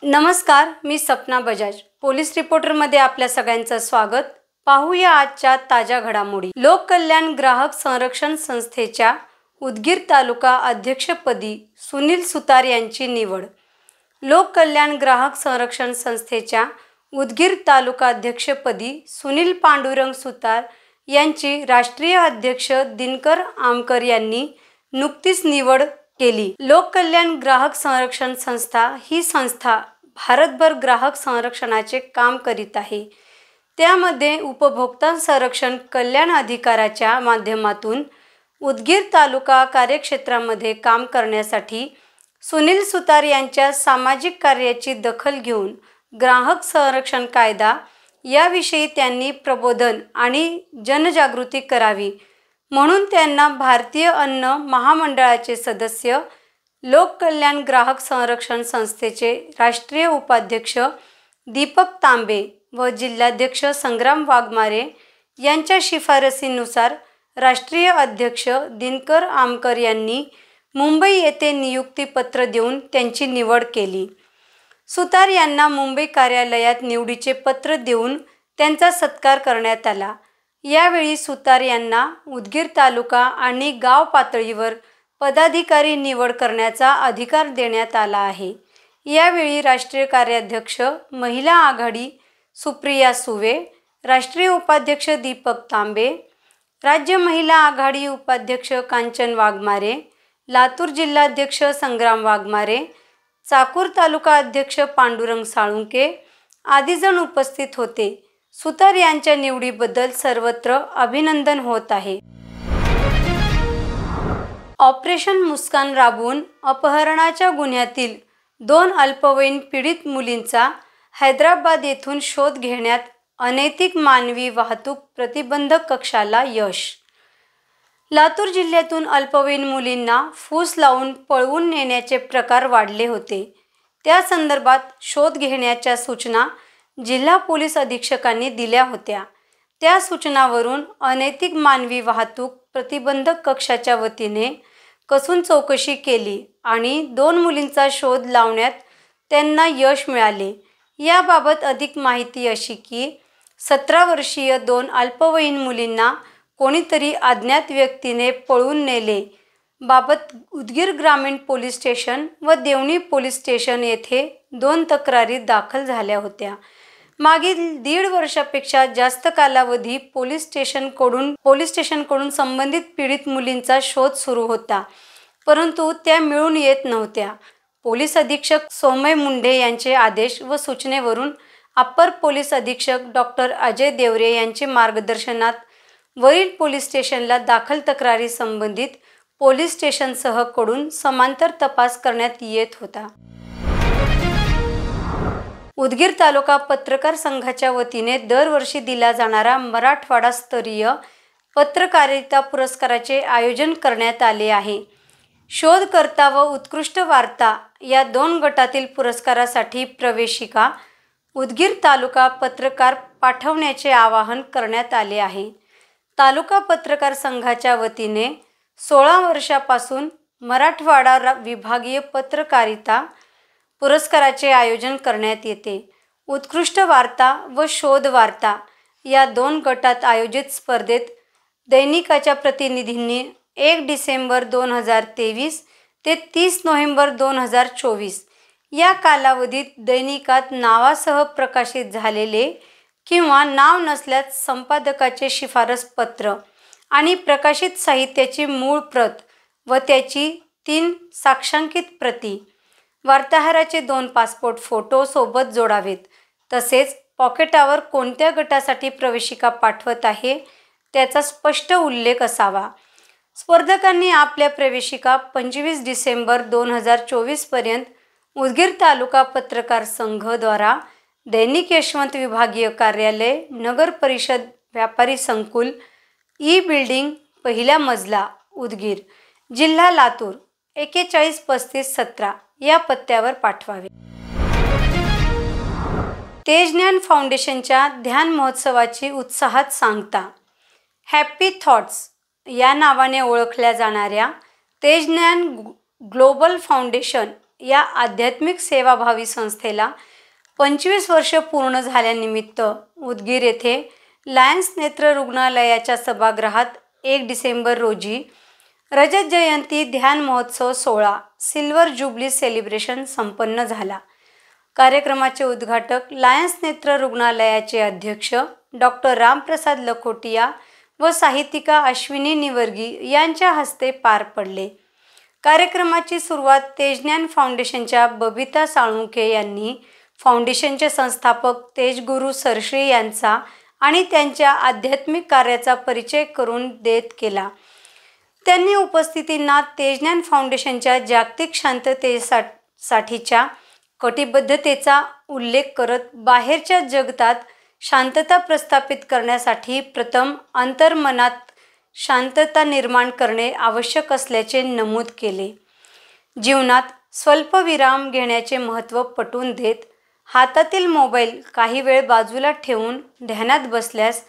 नमस्कार, मी सपना बजाज पोलीस रिपोर्टरमध्ये आपल्या सगळ्यांचं स्वागत। पाहूया आजच्या ताज्या घडामोडी। लोककल्याण ग्राहक संरक्षण संस्थेच्या उदगीर तालुका अध्यक्षपदी सुनील सुतार यांची निवड। लोककल्याण ग्राहक संरक्षण संस्थेच्या उदगीर तालुका अध्यक्षपदी सुनील पांडुरंग सुतार यांची राष्ट्रीय अध्यक्ष दिनकर आमकर यांनी नुकतीच निवड केली। लोककल्याण ग्राहक संरक्षण संस्था ही संस्था भारतभर ग्राहक संरक्षणाचे काम करीत आहे। त्यामध्ये उपभोक्ता संरक्षण कल्याण अधिकाराच्या माध्यमातून उदगीर तालुका कार्यक्षेत्रामध्ये काम करण्यासाठी सुनील सुतार यांच्या सामाजिक कार्याची दखल घेऊन ग्राहक संरक्षण कायदा याविषयी त्यांनी प्रबोधन आणि जनजागृती करावी म्हणून त्यांना भारतीय अन्न महामंडळाचे सदस्य, लोककल्याण ग्राहक संरक्षण संस्थेचे राष्ट्रीय उपाध्यक्ष दीपक तांबे व जिल्हाध्यक्ष संग्राम वाघमारे यांच्या शिफारसीनुसार राष्ट्रीय अध्यक्ष दिनकर आमकर यांनी मुंबई येथे नियुक्तीपत्र देऊन त्यांची निवड केली। सुतार यांना मुंबई कार्यालयात निवडीचे पत्र देऊन त्यांचा सत्कार करण्यात आला। यावेळी सुतार यांना उदगीर तालुका आणि गाव पातळीवर पदाधिकारी निवड करण्याचा अधिकार देण्यात आला आहे। यावेळी राष्ट्रीय कार्याध्यक्ष महिला आघाडी सुप्रिया सुवे, राष्ट्रीय उपाध्यक्ष दीपक तांबे, राज्य महिला आघाडी उपाध्यक्ष कांचन वाघमारे, लातूर जिल्हाध्यक्ष संग्राम वाघमारे, चाकूर तालुका अध्यक्ष पांडुरंग साळुंके आदी जण उपस्थित होते। सुतार यांच्या निवडीबद्दल सर्वत्र अभिनंदन होत आहे। ऑपरेशन मुस्कान राबवून अपहरणाच्या गुन्ह्यातील 2 अल्पवयीन पीडित मुलींचा हैदराबाद येथून शोध घेण्यात अनैतिक मानवी वाहतूक प्रतिबंधक कक्षाला यश। लातूर जिल्ह्यातून अल्पवयीन मुलींना फूस लावून पळवून नेण्याचे प्रकार वाढले होते। त्या संदर्भात शोध घेण्याच्या सूचना जिल्हा पोलीस अधीक्षकांनी दिल्या होत्या। त्या सूचनावरून अनैतिक मानवी वाहतूक प्रतिबंधक कक्षाच्या वतीने कसून चौकशी केली आणि 2 मुलींचा शोध लावण्यात त्यांना यश मिळाले। याबाबत अधिक माहिती अशी की 17 वर्षीय 2 अल्पवयीन मुलींना कोणीतरी अज्ञात व्यक्तीने पळवून नेले बाबत उदगीर ग्रामीण पोलीस स्टेशन व देवणी पोलीस स्टेशन येथे 2 तक्रारी दाखल झाल्या होत्या। मागील 1.5 वर्षापेक्षा जास्त कालावधी पोलीस स्टेशनकडून संबंधित पीडित मुलींचा शोध सुरू होता, परंतु त्या मिळून येत नव्हत्या। पोलीस अधीक्षक सौम्य मुंढे यांचे आदेश व सूचनेवरून अप्पर पोलीस अधीक्षक डॉक्टर अजय देवरे यांचे मार्गदर्शनात वरील पोलीस स्टेशनला दाखल तक्रारी संबंधित पोलीस स्टेशनसह कडून समांतर तपास करण्यात येत होता। उदगीर तालुका पत्रकार संघाच्या वतीने दरवर्षी दिला जाणारा मराठवाडा स्तरीय पत्रकारिता पुरस्काराचे आयोजन करण्यात आले आहे। शोधकर्ता व उत्कृष्ट वार्ता या 2 गटातील पुरस्कारासाठी प्रवेशिका उदगीर तालुका पत्रकार पाठवण्याचे आवाहन करण्यात आले आहे। तालुका पत्रकार संघाच्या वतीने 16 वर्षापासून मराठवाडा विभागीय पत्रकारिता पुरस्काराचे आयोजन करण्यात येते। उत्कृष्ट वार्ता व शोध वार्ता या 2 गटात आयोजित स्पर्धेत दैनिकाच्या प्रतिनिधींनी 1 डिसेंबर 2023 ते 30 नोव्हेंबर 2024 या कालावधीत दैनिकात नावासह प्रकाशित झालेले किंवा नाव नसल्यास संपादकाचे शिफारस पत्र आणि प्रकाशित साहित्याची मूळ प्रत व त्याची 3 साक्षांकित प्रती, वार्ताहराचे 2 पासपोर्ट फोटो सोबत जोडावेत। तसेच पॉकेटावर कोणत्या गटासाठी प्रवेशिका पाठवत आहे त्याचा स्पष्ट उल्लेख असावा। स्पर्धकांनी आपल्या प्रवेशिका 25 डिसेंबर 2024 पर्यंत उदगीर तालुका पत्रकार संघ द्वारा दैनिक यशवंत विभागीय कार्यालय, नगर परिषद व्यापारी संकुल, ई बिल्डिंग, पहिला मजला, उदगीर, जिल्हा लातूर 413517 या पत्त्यावर पाठवावे। तेजज्ञान फाउंडेशनच्या ध्यान महोत्सवाची उत्साहात सांगता। हॅपी थॉट्स या नावाने ओळखल्या जाणाऱ्या तेजज्ञान ग्लोबल फाउंडेशन या आध्यात्मिक सेवाभावी संस्थेला 25 वर्ष पूर्ण झाल्यानिमित्त उदगीर येथे लायन्स नेत्र रुग्णालयाच्या सभागृहात 1 डिसेंबर रोजी रजत जयंती ध्यान महोत्सव सोहळा सिल्वर जुबली सेलिब्रेशन संपन्न झाला। कार्यक्रमाचे उद्घाटक लायन्स नेत्र रुग्णालयाचे अध्यक्ष डॉक्टर रामप्रसाद लखोटिया व साहित्यिका अश्विनी निवर्गी यांच्या हस्ते पार पडले। कार्यक्रमाची सुरुवात तेजज्ञान फाउंडेशनच्या बबिता साळुंखे यांनी फाउंडेशनचे संस्थापक तेजगुरू सरश्री यांचा आणि त्यांच्या आध्यात्मिक कार्याचा परिचय करून देत केला। त्यांनी उपस्थितांना तेजज्ञान फाउंडेशनच्या जागतिक शांततेसाठीच्या कटिबद्धतेचा उल्लेख करत बाहेरच्या जगतात शांतता प्रस्थापित करण्यासाठी प्रथम अंतर्मनात शांतता निर्माण करणे आवश्यक असल्याचे नमूद केले। जीवनात स्वल्पविराम घेण्याचे महत्त्व पटवून देत हातातील मोबाईल काही वेळ बाजूला ठेवून ध्यानात बसल्यास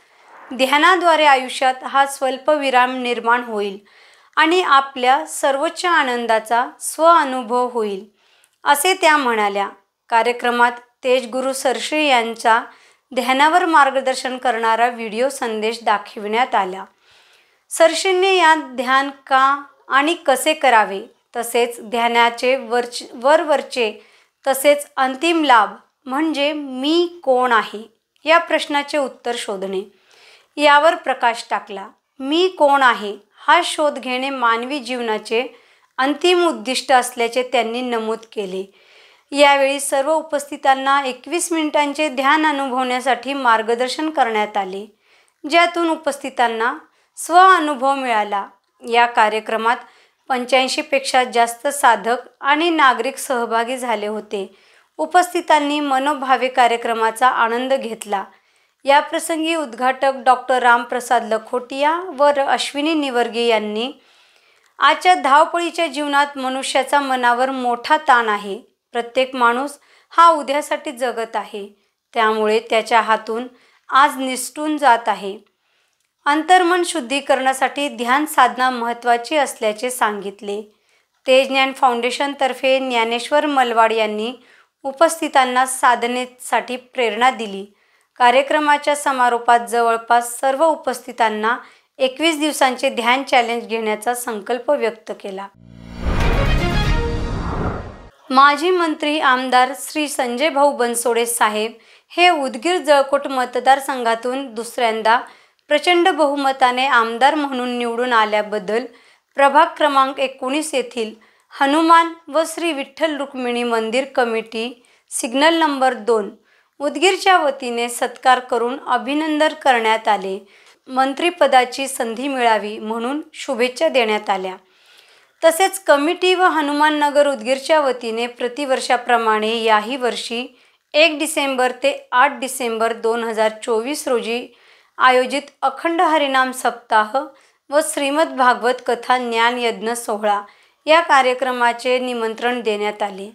ध्यानाद्वारे आयुष्यात हा स्वल्पविराम निर्माण होईल आणि आपल्या सर्वोच्च आनंदाचा स्वअनुभव होईल, असे त्या म्हणाल्या। कार्यक्रमात तेजगुरू सरश्री यांचा ध्यानावर मार्गदर्शन करणारा व्हिडिओ संदेश दाखविण्यात आला। सरश्रींनी या ध्यान का आणि कसे करावे तसेच ध्यानाचे वरवरचे तसेच अंतिम लाभ म्हणजे मी कोण आहे या प्रश्नाचे उत्तर शोधणे यावर प्रकाश टाकला। मी कोण आहे हा शोध घेणे मानवी जीवनाचे अंतिम उद्दिष्ट असल्याचे त्यांनी नमूद केले। यावेळी सर्व उपस्थितांना 21 मिनिटांचे ध्यान अनुभवण्यासाठी मार्गदर्शन करण्यात आले, ज्यातून उपस्थितांना स्वअनुभव मिळाला। या कार्यक्रमात 85 पेक्षा जास्त साधक आणि नागरिक सहभागी झाले होते। उपस्थितांनी मनोभावे कार्यक्रमाचा आनंद घेतला। या प्रसंगी उद्घाटक डॉक्टर रामप्रसाद लखोटिया व अश्विनी निवर्गी यांनी आजच्या धावपळीच्या जीवनात मनुष्याचा मनावर मोठा ताण आहे। प्रत्येक माणूस हा उद्यासाठी जगत आहे, त्यामुळे त्याच्या हातून आज निसटून जात आहे। अंतर्मन शुद्धीकरणासाठी ध्यान साधना महत्त्वाची असल्याचे सांगितले। तेजज्ञान फाउंडेशनतर्फे ज्ञानेश्वर मलवाड यांनी उपस्थितांना साधनेसाठी प्रेरणा दिली। कार्यक्रमाच्या समारोपात जवळपास सर्व उपस्थितांना 21 दिवसांचे ध्यान चॅलेंज घेण्याचा संकल्प व्यक्त केला। माजी मंत्री आमदार श्री संजय भाऊ बनसोडे साहेब हे उदगीर जळकोट मतदारसंघातून दुसऱ्यांदा प्रचंड बहुमताने आमदार म्हणून निवडून आल्याबद्दल प्रभाग क्रमांक 19 येथील हनुमान व श्री विठ्ठल रुक्मिणी मंदिर कमिटी सिग्नल नंबर 2 उदगीरच्या वतीने सत्कार करून अभिनंदन करण्यात आले। मंत्रिपदाची संधी मिळावी म्हणून शुभेच्छा देण्यात आल्या। तसेच कमिटी व हनुमाननगर उदगीरच्या वतीने प्रतिवर्षाप्रमाणे याही वर्षी 1 डिसेंबर ते 8 डिसेंबर 2024 रोजी आयोजित अखंड हरिनाम सप्ताह व श्रीमद भागवत कथा ज्ञान यज्ञ सोहळा या कार्यक्रमाचे निमंत्रण देण्यात आले।